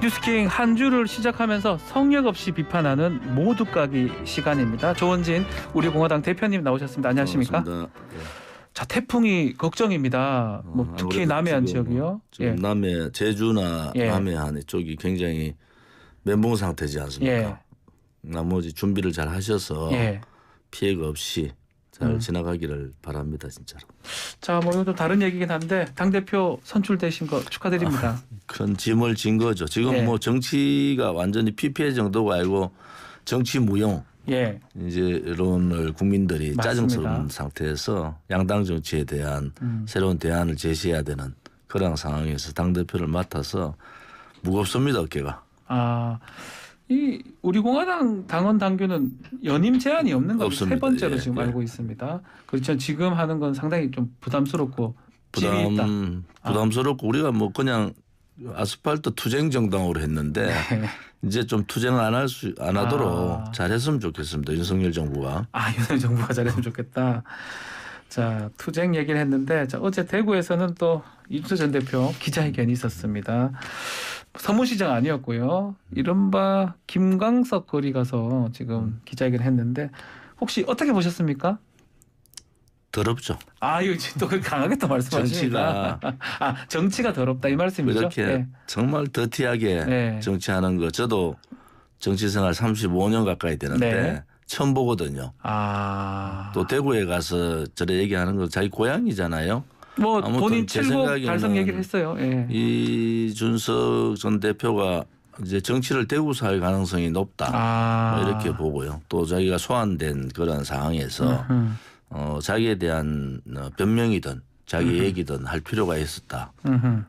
뉴스킹 한 주를 시작하면서 성역 없이 비판하는 모두 까기 시간입니다. 조원진 우리공화당 대표님 나오셨습니다. 안녕하십니까? 반갑습니다. 자, 태풍이 걱정입니다. 특히 남해안 지역이요. 지금 남해 제주나 예. 남해안 쪽이 굉장히 멘붕 상태지 않습니까? 예. 나머지 준비를 잘 하셔서 예. 피해가 없이 잘 지나가기를 바랍니다, 진짜로. 자, 이것도 다른 얘기긴 한데 당 대표 선출되신 거 축하드립니다. 큰 짐을 진 거죠. 지금 예. 정치가 완전히 피폐 정도가 아니고 정치 무용. 예. 이제 이론을 국민들이 맞습니다. 짜증스러운 상태에서 양당 정치에 대한 새로운 대안을 제시해야 되는 그런 상황에서 당 대표를 맡아서 무겁습니다, 어깨가. 이 우리공화당 당원 당규는 연임 제한이 없는 거 세 번째로 예, 지금 예. 알고 있습니다. 그렇죠. 지금 하는 건 상당히 좀 부담스럽고 짐이 있다. 부담스럽고 우리가 그냥 아스팔트 투쟁 정당으로 했는데 네. 이제 좀 투쟁을 안 하도록 잘했으면 좋겠습니다. 윤석열 정부가. 윤석열 정부가 잘했으면 좋겠다. 자, 투쟁 얘기를 했는데 어제 대구에서는 또 이준석 전 대표 기자회견이 있었습니다. 서문시장 아니었고요. 이른바 김광석 거리 가서 지금 기자회견을 했는데 혹시 보셨습니까? 더럽죠. 이거 또 그렇게 강하게 또 말씀하시니까. 정치가 더럽다 이 말씀이죠. 이렇게 네. 정말 더티하게 네. 정치하는 거 저도 정치생활 35년 가까이 되는데 네. 처음 보거든요. 또 대구에 가서 저래 얘기하는 거 자기 고향이잖아요. 본인 칠곡 달성 얘기를 했어요. 예. 이준석 전 대표가 이제 정치를 대구에서 할 가능성이 높다. 이렇게 보고요. 또 자기가 소환된 그런 상황에서 자기에 대한 변명이든 자기 얘기든 할 필요가 있었다.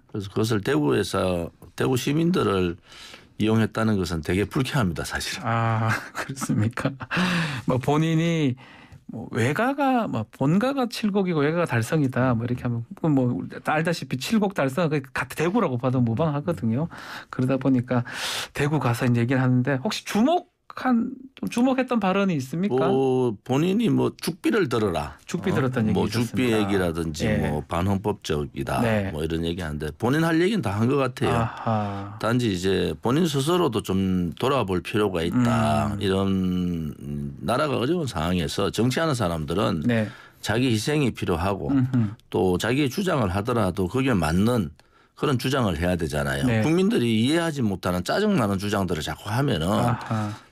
그래서 그것을 대구 시민들을 이용했다는 것은 되게 불쾌합니다, 사실은. 그렇습니까? 본인이 외가가 본가가 칠곡이고 외가가 달성이다. 이렇게 하면 알다시피 칠곡 달성 같은 대구라고 봐도 무방하거든요. 그러다 보니까 대구 가서 이제 얘기를 하는데 혹시 주목했던 발언이 있습니까? 본인이 죽비를 들어라. 죽비 들었다는 얘기 있었습니다. 죽비 얘기라든지 예. 반헌법적이다. 네. 이런 얘기하는데 본인 할 얘기는 다 한 것 같아요. 단지 이제 본인 스스로도 좀 돌아볼 필요가 있다. 이런 나라가 어려운 상황에서 정치하는 사람들은 네. 자기 희생이 필요하고 또 자기의 주장을 하더라도 거기에 맞는 그런 주장을 해야 되잖아요. 네. 국민들이 이해하지 못하는 짜증나는 주장들을 자꾸 하면은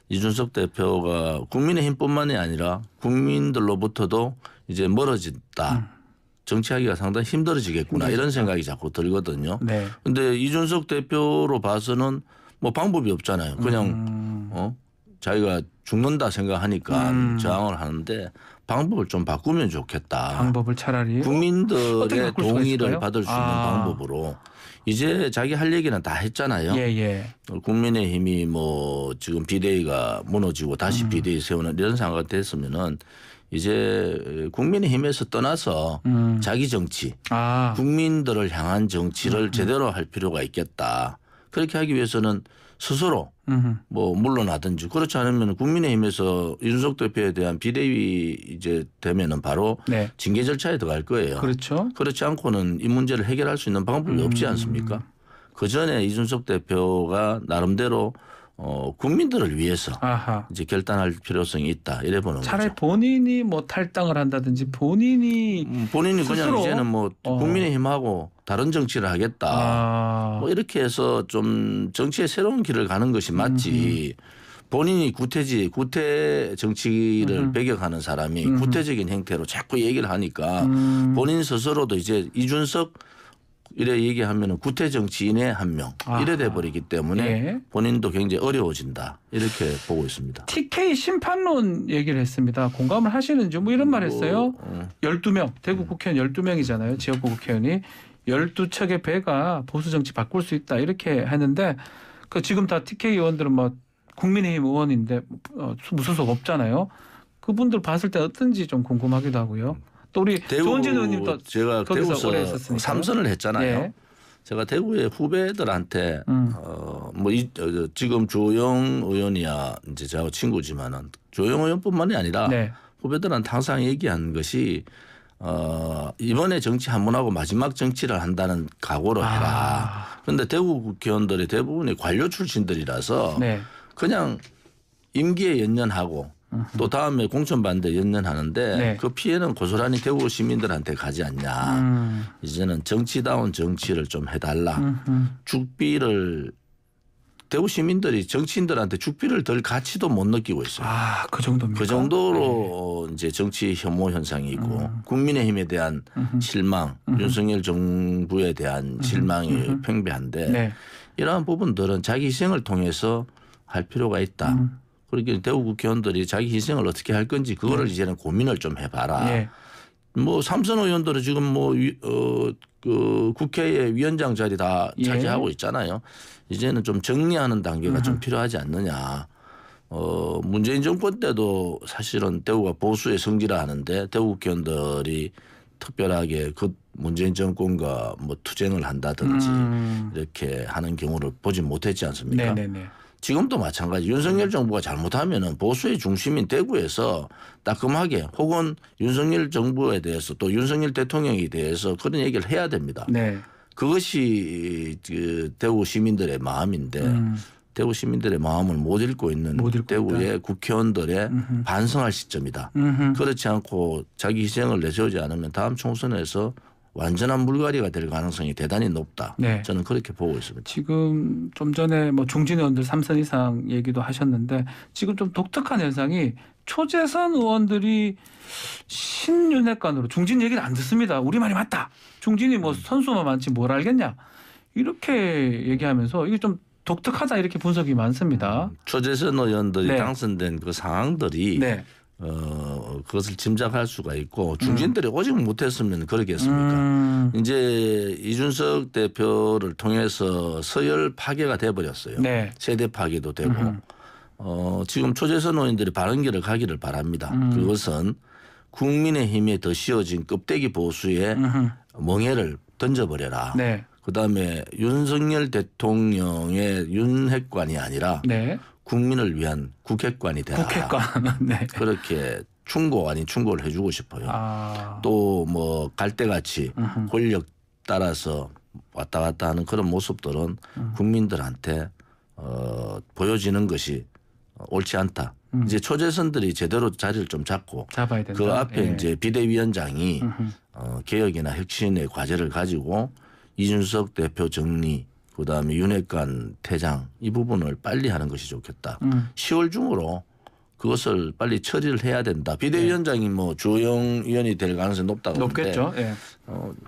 이준석 대표가 국민의힘뿐만이 아니라 국민들로부터도 이제 멀어진다. 정치하기가 상당히 힘들어지겠구나 이런 생각이 자꾸 들거든요. 그런데 네. 이준석 대표로 봐서는 방법이 없잖아요. 그냥 자기가 죽는다 생각하니까 저항을 하는데 방법을 좀 바꾸면 좋겠다. 방법을 차라리 국민들의 동의를 받을 수 있는 방법으로. 이제 자기 할 얘기는 다 했잖아요. 예. 국민의힘이 지금 비대위가 무너지고 다시 비대위 세우는 이런 상황이 됐으면은 이제 국민의힘에서 떠나서 자기 정치, 국민들을 향한 정치를 제대로 할 필요가 있겠다. 그렇게 하기 위해서는 스스로 물러나든지 그렇지 않으면 국민의힘에서 이준석 대표에 대한 비대위 이제 되면은 바로 네. 징계 절차에 들어갈 거예요. 그렇죠. 그렇지 않고는 이 문제를 해결할 수 있는 방법이 없지 않습니까? 그 전에 이준석 대표가 나름대로 국민들을 위해서 이제 결단할 필요성이 있다. 이래 보는 차라리 거죠. 본인이 탈당을 한다든지 본인이 그냥 스스로? 이제는 국민의힘하고 다른 정치를 하겠다. 이렇게 해서 좀 정치의 새로운 길을 가는 것이 맞지. 본인이 구태 정치를 배격하는 사람이 구태적인 행태로 자꾸 얘기를 하니까 본인 스스로도 이제 이준석 이래 얘기하면 구태 정치인의 한 명 이래 돼버리기 때문에 예. 본인도 굉장히 어려워진다 이렇게 보고 있습니다. TK 심판론 얘기를 했습니다. 공감을 하시는지 이런 말 했어요. 12명 대구 국회의원 12명이잖아요. 지역구 국회의원이 12척의 배가 보수 정치 바꿀 수 있다 이렇게 했는데 지금 다 TK 의원들은 국민의힘 의원인데 무소속 없잖아요. 그분들 봤을 때 어떤지 좀 궁금하기도 하고요. 또 우리 조원진 의원님도 제가 대구에서 오래 했었으니까. 3선을 했잖아요. 예. 제가 대구의 후배들한테 지금 조영 의원이야 이제 저하고 친구지만은 조영 의원뿐만이 아니라 네. 후배들한테 항상 얘기한 것이 이번에 정치 한 번 하고 마지막 정치를 한다는 각오로 해라. 그런데 대구 국회의원들이 대부분이 관료 출신들이라서 네. 그냥 임기에 연연하고 또 다음에 공천받는데 연연하는데 네. 그 피해는 고스란히 대구 시민들한테 가지 않냐. 이제는 정치다운 정치를 좀 해달라. 죽비를 대구 시민들이 정치인들한테 죽비를 덜 가치도 못 느끼고 있어요. 그 정도입니까? 그 정도로 이제 정치 혐오 현상이 있고 국민의힘에 대한 실망, 윤석열 정부에 대한 실망이 팽배한데 네. 이러한 부분들은 자기 희생을 통해서 할 필요가 있다. 그렇게 대구 국회의원들이 자기 희생을 어떻게 할 건지 그거를 이제는 고민을 좀 해봐라. 네. 뭐 삼선 의원들은 지금 뭐 그 국회의 위원장 자리 다 차지하고 있잖아요. 이제는 좀 정리하는 단계가 좀 필요하지 않느냐. 문재인 정권 때도 사실은 대구가 보수의 성지라 하는데 대구 국회의원들이 특별하게 그 문재인 정권과 뭐 투쟁을 한다든지 이렇게 하는 경우를 보지 못했지 않습니까? 네네네. 지금도 마찬가지. 윤석열 정부가 잘못하면은 보수의 중심인 대구에서 따끔하게 혹은 윤석열 정부에 대해서 또 윤석열 대통령에 대해서 그런 얘기를 해야 됩니다. 네. 그것이 그 대구 시민들의 마음인데 대구 시민들의 마음을 못 읽고 있는 대구의 국회의원들의 반성할 시점이다. 그렇지 않고 자기 희생을 내세우지 않으면 다음 총선에서 완전한 물갈이가 될 가능성이 대단히 높다. 네. 저는 그렇게 보고 있습니다. 지금 좀 전에 뭐 중진 의원들 3선 이상 얘기도 하셨는데 지금 좀 독특한 현상이 초재선 의원들이 신윤핵관으로 중진 얘기를 안 듣습니다. 우리 말이 맞다. 중진이 뭐 선수만 많지 뭘 알겠냐. 이렇게 얘기하면서 이게 좀 독특하다 이렇게 분석이 많습니다. 초재선 의원들이 네. 당선된 그 상황들이 네. 그것을 짐작할 수가 있고 중진들이 오직 못했으면 그러겠습니까? 이제 이준석 대표를 통해서 서열 파괴가 돼버렸어요. 네. 세대 파괴도 되고 지금 초재선 의원들이 바른 길을 가기를 바랍니다. 그것은 국민의힘에 더 씌워진 껍데기 보수의 멍해를 던져버려라. 네. 그다음에 윤석열 대통령의 윤핵관이 아니라 네. 국민을 위한 국회관이 되라. 국회관. 네. 그렇게 충고 아닌 충고를 해주고 싶어요. 또 뭐 갈대같이 권력 따라서 왔다 갔다 하는 그런 모습들은 국민들한테 보여지는 것이 옳지 않다. 이제 초재선들이 제대로 자리를 좀 잡고 잡아야 된다. 그 앞에 예. 이제 비대위원장이 개혁이나 혁신의 과제를 가지고 이준석 대표 정리 그다음에 윤핵관 퇴장 이 부분을 빨리 하는 것이 좋겠다. 10월 중으로 그것을 빨리 처리를 해야 된다. 비대위원장이 뭐 주호영 위원이 될 가능성이 높다고 높겠죠. 하는데 예.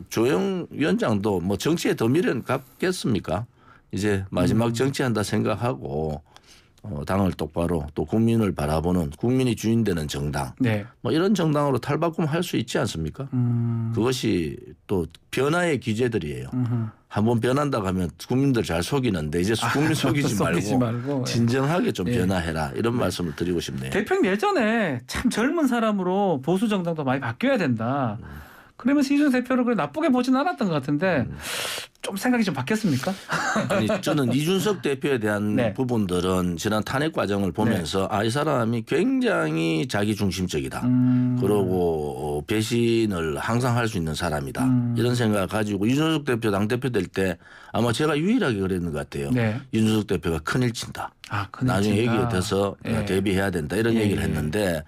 주호영 위원장도 뭐 정치에 더 미련 갖겠습니까? 이제 마지막 정치한다 생각하고 당을 똑바로 또 국민을 바라보는 국민이 주인되는 정당 네. 뭐 이런 정당으로 탈바꿈할 수 있지 않습니까? 그것이 또 변화의 기제들이에요. 한번 변한다고 하면 국민들 잘 속이는데 이제 국민 속이지 말고 진정하게 좀 변화해라 이런 말씀을 드리고 싶네요. 대표님 예전에 참 젊은 사람으로 보수 정당도 많이 바뀌어야 된다. 그러면서 이준석 대표를 그렇게 나쁘게 보진 않았던 것 같은데 좀 생각이 좀 바뀌었습니까? 아니 저는 이준석 대표에 대한 네. 부분들은 지난 탄핵 과정을 보면서 이 사람이 굉장히 자기 중심적이다. 그러고 배신을 항상 할 수 있는 사람이다. 이런 생각을 가지고 이준석 대표 당대표 될 때 아마 제가 유일하게 그랬는 것 같아요. 네. 이준석 대표가 큰일 친다. 나중에 얘기가 돼서 대비해야 된다. 이런 얘기를 했는데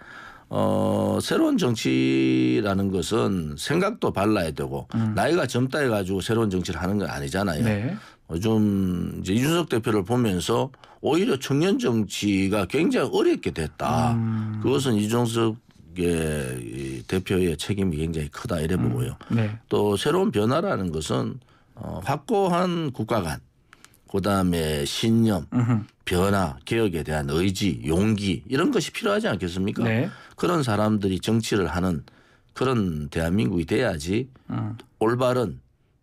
새로운 정치라는 것은 생각도 발라야 되고 나이가 젊다 해가지고 새로운 정치를 하는 건 아니잖아요. 네. 요즘 이제 이준석 대표를 보면서 오히려 청년 정치가 굉장히 어렵게 됐다. 그것은 이준석 대표의 책임이 굉장히 크다 이래 보고요. 네. 또 새로운 변화라는 것은 확고한 국가관, 그다음에 신념, 변화, 개혁에 대한 의지, 용기 이런 것이 필요하지 않겠습니까? 네. 그런 사람들이 정치를 하는 그런 대한민국이 돼야지 올바른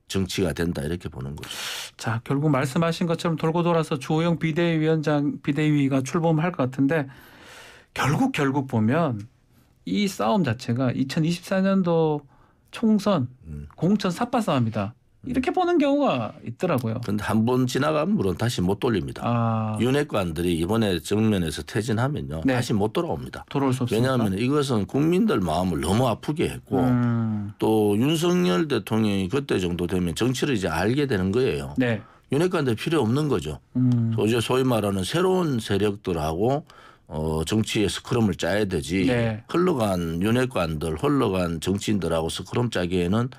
정치가 된다 이렇게 보는 거죠. 자, 결국 말씀하신 것처럼 돌고 돌아서 주호영 비대위가 출범할 것 같은데 결국 보면 이 싸움 자체가 2024년도 총선 공천 삿바 싸움이다. 이렇게 보는 경우가 있더라고요. 그런데 한 번 지나가면 물론 다시 못 돌립니다. 윤핵관들이 이번에 정면에서 퇴진하면요. 네. 다시 못 돌아옵니다. 돌아올 수 없습니까? 왜냐하면 이것은 국민들 마음을 너무 아프게 했고 또 윤석열 대통령이 그때 정도 되면 정치를 이제 알게 되는 거예요. 네. 윤핵관들 필요 없는 거죠. 소위 말하는 새로운 세력들하고 정치의 스크럼을 짜야 되지. 네. 흘러간 윤핵관들, 흘러간 정치인들하고 스크럼 짜기에는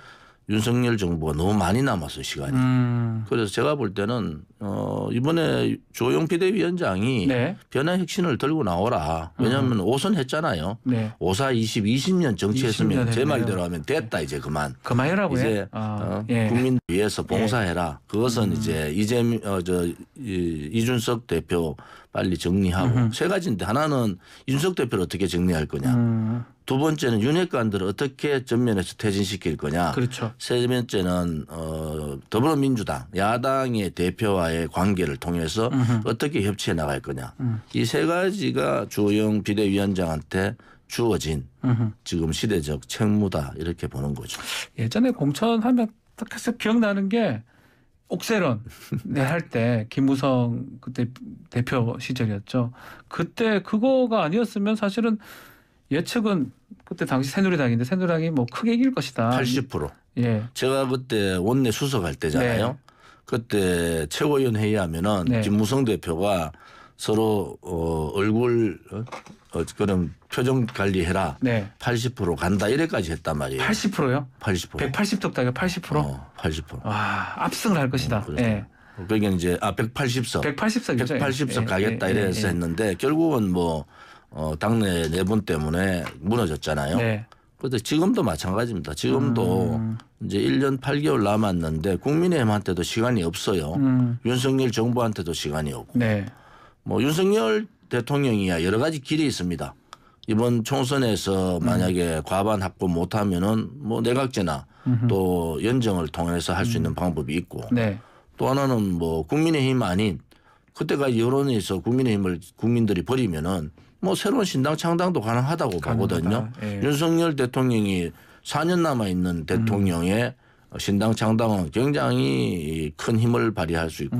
윤석열 정부가 너무 많이 남았어요, 시간이. 그래서 제가 볼 때는 이번에 조영 비대위원장이 네. 변화 혁신을 들고 나오라. 왜냐하면 5선 했잖아요. 네. 5사 20년 정치했으면 20년 제 했네요. 말대로 하면 됐다 이제 그만. 그만해라고요? 이제 예. 국민 위해서 봉사해라. 그것은 이제 이준석 대표 빨리 정리하고 세 가지인데 하나는 이준석 대표를 어떻게 정리할 거냐. 두 번째는 윤핵관들을 어떻게 전면에서 퇴진시킬 거냐. 그렇죠. 세 번째는 더불어민주당 야당의 대표와의 관계를 통해서 어떻게 협치해 나갈 거냐. 이 세 가지가 주호영 비대위원장한테 주어진 지금 시대적 책무다 이렇게 보는 거죠. 예전에 공천하면 딱 해서 기억나는 게 옥세론 할 때 김무성 그때 대표 시절이었죠. 그때 그거가 아니었으면 사실은 예측은 그때 당시 새누리당인데 새누리당이 뭐 크게 이길 것이다. 80%. 예. 제가 그때 원내 수석할 때잖아요. 네. 그때 최고위원 회의하면은 네. 김무성 대표가 서로 얼굴 그런 표정 관리해라. 네. 80% 간다 이래까지 했단 말이에요. 80%요? 80%. 180석 따가 80%? 80%. 와, 압승을 할 것이다. 예. 그게 이제 180석. 180석이죠. 180석 가겠다 이래서 했는데 결국은 뭐 당내 내분 때문에 무너졌잖아요. 네. 그런데 지금도 마찬가지입니다. 지금도 이제 1년 8개월 남았는데 국민의힘한테도 시간이 없어요. 윤석열 정부한테도 시간이 없고. 네. 뭐 윤석열 대통령이야 여러 가지 길이 있습니다. 이번 총선에서 만약에 과반 확보 못하면은 뭐 내각제나 또 연정을 통해서 할 수 있는 방법이 있고. 네. 또 하나는 뭐 국민의힘 아닌 그때가 여론에서 국민의힘을 국민들이 버리면은 뭐 새로운 신당 창당도 가능하다고 보거든요. 예. 윤석열 대통령이 4년 남아 있는 대통령의 신당 창당은 굉장히 큰 힘을 발휘할 수 있고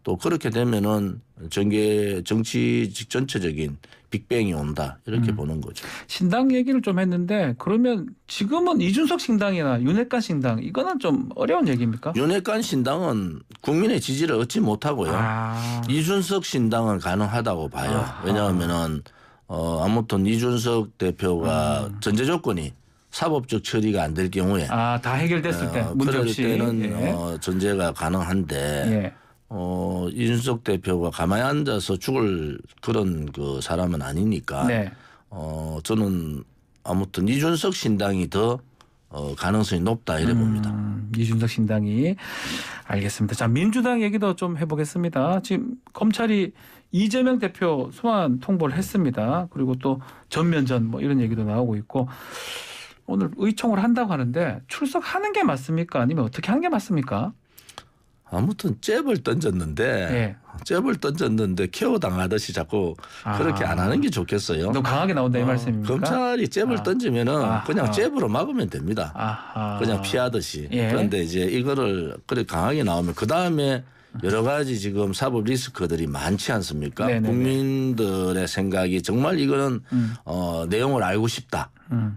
또 그렇게 되면은 정치 전체적인 빅뱅이 온다 이렇게 보는 거죠. 신당 얘기를 좀 했는데 그러면 지금은 이준석 신당이나 윤핵관 신당 이거는 좀 어려운 얘기입니까? 윤핵관 신당은 국민의 지지를 얻지 못하고요. 이준석 신당은 가능하다고 봐요. 왜냐하면은 아무튼 이준석 대표가 전제 조건이 사법적 처리가 안 될 경우에 다 해결됐을 때 문제 그럴 없이 때는 전제가 가능한데 이준석 대표가 가만히 앉아서 죽을 그런 그 사람은 아니니까 저는 아무튼 이준석 신당이 더 가능성이 높다 이래 봅니다. 이준석 신당이 알겠습니다. 자 민주당 얘기도 좀 해보겠습니다. 지금 검찰이 이재명 대표 소환 통보를 했습니다. 그리고 또 전면전 뭐 이런 얘기도 나오고 있고 오늘 의총을 한다고 하는데 출석하는 게 맞습니까? 아니면 어떻게 하는 게 맞습니까? 아무튼 잽을 던졌는데 케어 당하듯이 자꾸 그렇게 안 하는 게 좋겠어요. 너무 강하게 나온다 이 말씀입니까? 검찰이 잽을 던지면은 그냥 잽으로 막으면 됩니다. 그냥 피하듯이. 그런데 이제 이거를 그렇게 강하게 나오면 그 다음에 여러 가지 지금 사법 리스크들이 많지 않습니까? 국민들의 생각이 정말 이거는 내용을 알고 싶다.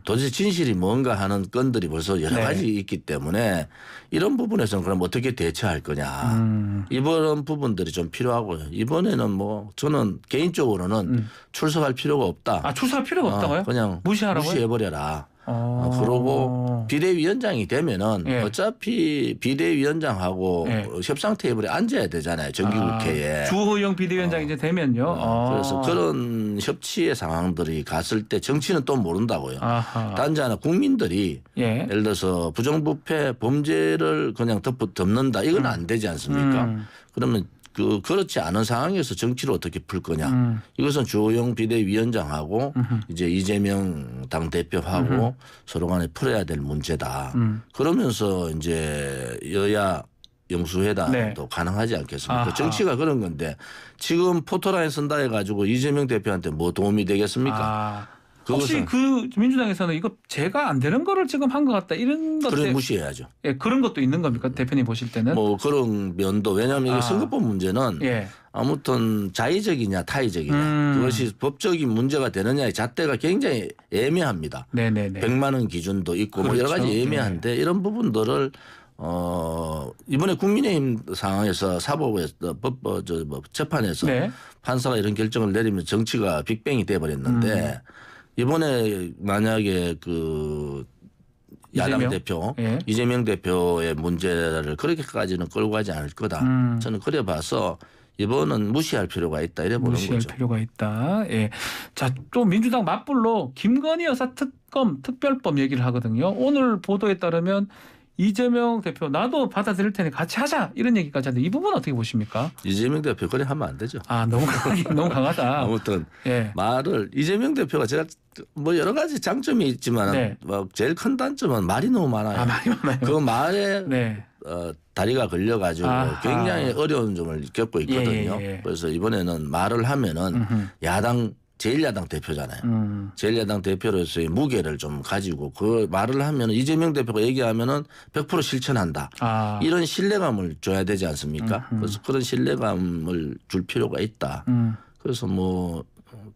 도대체 진실이 뭔가 하는 건들이 벌써 여러 가지 있기 때문에 이런 부분에서는 그럼 어떻게 대처할 거냐. 이번 부분들이 좀 필요하고요. 이번에는 뭐 저는 개인적으로는 출석할 필요가 없다. 출석할 필요가 없다고요? 그냥 무시하라고요? 무시해버려라. 그러고 비대위원장이 되면은 어차피 비대위원장하고 협상 테이블에 앉아야 되잖아요. 정기국회에. 주호영 비대위원장이 이제 되면요. 그래서 그런 협치의 상황들이 갔을 때 정치는 또 모른다고요. 단지 하나 국민들이 예를 들어서 부정부패 범죄를 그냥 덮는다. 이건 안 되지 않습니까? 그러면 그렇지 않은 상황에서 정치를 어떻게 풀 거냐. 이것은 주호영 비대위원장하고 이제 이재명 당대표하고 서로 간에 풀어야 될 문제다. 그러면서 이제 여야 영수회담도 가능하지 않겠습니까? 정치가 그런 건데 지금 포토라인 쓴다 해가지고 이재명 대표한테 뭐 도움이 되겠습니까? 혹시 그 민주당에서는 이거 제가 안 되는 거를 지금 한 것 같다 이런 것 그래 무시해야죠. 예, 그런 것도 있는 겁니까 대표님 보실 때는? 뭐 그런 면도 왜냐하면 이게 선거법 문제는 예. 아무튼 자의적이냐 타의적이냐 그것이 법적인 문제가 되느냐의 잣대가 굉장히 애매합니다. 네네네. 100만 원 기준도 있고 그렇죠. 뭐 여러 가지 애매한데 이런 부분들을 이번에 국민의힘 상황에서 사법에서 재판에서 네. 판사가 이런 결정을 내리면 정치가 빅뱅이 돼버렸는데 이번에 만약에 그 야당 이재명? 대표 예. 이재명 대표의 문제를 그렇게까지는 끌고 가지 않을 거다. 저는 그래 봐서 이번은 무시할 필요가 있다 이래 보는 무시할 거죠. 필요가 있다. 예. 자, 또 민주당 맞불로 김건희 여사 특검 특별법 얘기를 하거든요. 오늘 보도에 따르면 이재명 대표 나도 받아들일 테니 같이 하자 이런 얘기까지 하는데 이 부분 어떻게 보십니까? 이재명 대표 그래 하면 안 되죠. 아 너무 너무 강하다. 아무튼 예. 말을 이재명 대표가 제가 뭐 여러 가지 장점이 있지만 네. 뭐 제일 큰 단점은 말이 너무 많아요. 아 말이 많아요. 그 말에 네. 다리가 걸려가지고 아하. 굉장히 어려운 점을 겪고 있거든요. 예. 그래서 이번에는 말을 하면은 야당 제1야당 대표잖아요. 제1야당 대표로서의 무게를 좀 가지고 그 말을 하면 이재명 대표가 얘기하면은 100% 실천한다. 이런 신뢰감을 줘야 되지 않습니까? 그래서 그런 신뢰감을 줄 필요가 있다. 그래서 뭐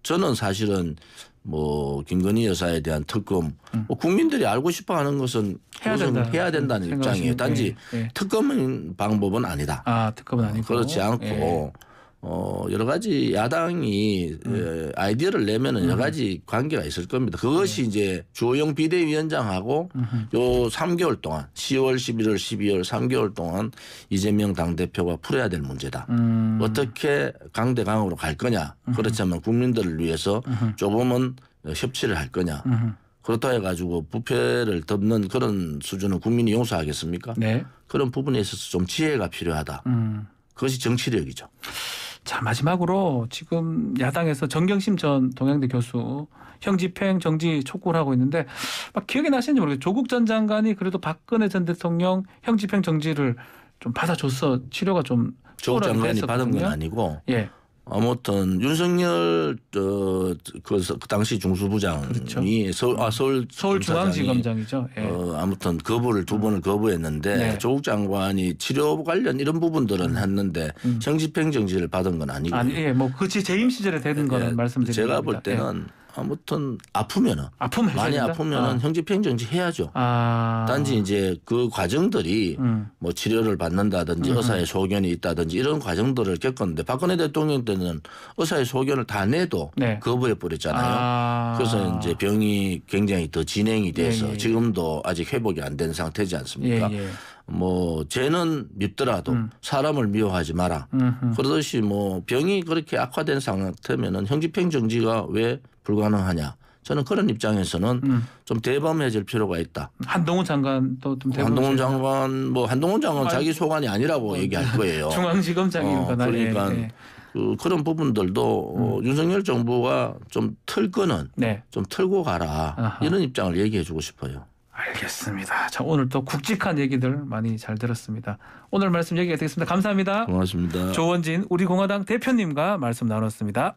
저는 사실은 뭐 김건희 여사에 대한 특검 뭐 국민들이 알고 싶어하는 것은 해야 된다는 입장이에요. 단지 특검은 방법은 아니다. 아 특검은 아니고 그렇지 않고 여러 가지 야당이 아이디어를 내면은 여러 가지 관계가 있을 겁니다. 그것이 이제 주호영 비대위원장하고 요 3개월 동안 10월, 11월, 12월 3개월 동안 이재명 당대표가 풀어야 될 문제다. 어떻게 강대강으로 갈 거냐. 그렇지만 국민들을 위해서 조금은 협치를 할 거냐. 그렇다 해가지고 부패를 덮는 그런 수준은 국민이 용서하겠습니까? 네. 그런 부분에 있어서 좀 지혜가 필요하다. 그것이 정치력이죠. 자 마지막으로 지금 야당에서 정경심 전 동양대 교수 형집행 정지 촉구를 하고 있는데 막 기억이 나시는지 모르겠어요. 조국 전 장관이 그래도 박근혜 전 대통령 형집행 정지를 좀 받아줘서 치료가 좀 조국 장관이 받은 건 아니고 예. 아무튼 윤석열 그 당시 중수부장이 그렇죠. 서울중앙지검장이죠. 예. 아무튼 거부를 2번을 거부했는데 네. 조국 장관이 치료 관련 이런 부분들은 했는데 형집행 정지를 받은 건 아니고요. 아니, 예, 뭐 그치 재임 시절에 되는 거는 말씀드립니다. 제가 볼 때는 아무튼 많이 된다? 아프면은 형집행 정지 해야죠. 단지 이제 그 과정들이 뭐 치료를 받는다든지 의사의 소견이 있다든지 이런 과정들을 겪었는데 박근혜 대통령 때는 의사의 소견을 다 내도 네. 거부해 버렸잖아요. 그래서 이제 병이 굉장히 더 진행이 돼서 지금도 아직 회복이 안 된 상태지 않습니까? 뭐 죄는 밉더라도 사람을 미워하지 마라. 그러듯이 뭐 병이 그렇게 악화된 상태면은 형집행 정지가 왜 불가능하냐. 저는 그런 입장에서는 좀 대범해질 필요가 있다. 한동훈 장관도 좀 한동훈 장관 자기 소관이 아니라고 얘기할 거예요. 중앙지검장이니까 그러니까 그런 부분들도 윤석열 정부가 좀 틀 거는 좀 틀고 가라. 아하. 이런 입장을 얘기해 주고 싶어요. 알겠습니다. 자, 오늘 또 굵직한 얘기들 많이 잘 들었습니다. 오늘 말씀 여기가 되겠습니다. 감사합니다. 고맙습니다. 조원진 우리공화당 대표님과 말씀 나눴습니다.